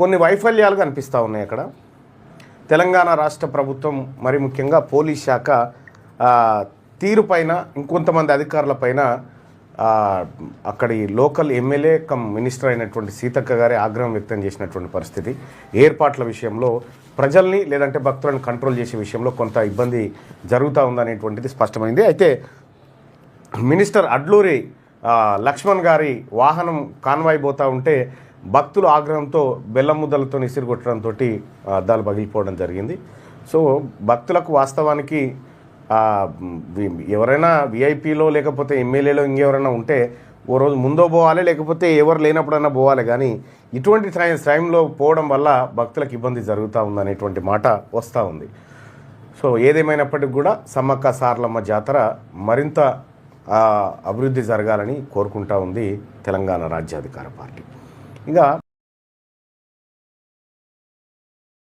కొన్ని వైఫల్యాలు కనిపిస్తూ ఉన్నాయి అక్కడ. తెలంగాణ రాష్ట్ర ప్రభుత్వం మరి ముఖ్యంగా పోలీస్ శాఖ తీరుపైన ఇంకొంతమంది అధికారులపైన అక్కడి లోకల్ ఎమ్మెల్యే కమ్ మినిస్టర్ అయినటువంటి సీతక్క గారే ఆగ్రహం వ్యక్తం చేసినటువంటి పరిస్థితి. ఏర్పాట్ల విషయంలో ప్రజల్ని లేదంటే భక్తులను కంట్రోల్ చేసే విషయంలో కొంత ఇబ్బంది జరుగుతూ ఉందనేటువంటిది స్పష్టమైంది. అయితే మినిస్టర్ అడ్లూరి లక్ష్మణ్ గారి వాహనం కాన్వాయ్ పోతూ ఉంటే భక్తులు ఆగ్రహంతో బెల్లం ముద్దలతో ఇసిరి కొట్టడంతో అద్దాలు పగిలిపోవడం జరిగింది. సో భక్తులకు వాస్తవానికి ఎవరైనా విఐపీలో లేకపోతే ఎమ్మెల్యేలో ఇంకెవరైనా ఉంటే ఓ రోజు ముందో పోవాలి, లేకపోతే ఎవరు లేనప్పుడన్నా పోవాలి. కానీ ఇటువంటి టైంలో పోవడం వల్ల భక్తులకు ఇబ్బంది జరుగుతూ ఉందనేటువంటి మాట వస్తూ ఉంది. సో ఏదేమైనప్పటికీ కూడా సమ్మక్క సారలమ్మ జాతర మరింత అభివృద్ధి జరగాలని కోరుకుంటా ఉంది తెలంగాణ రాజ్యాధికార పార్టీ. ఇంకా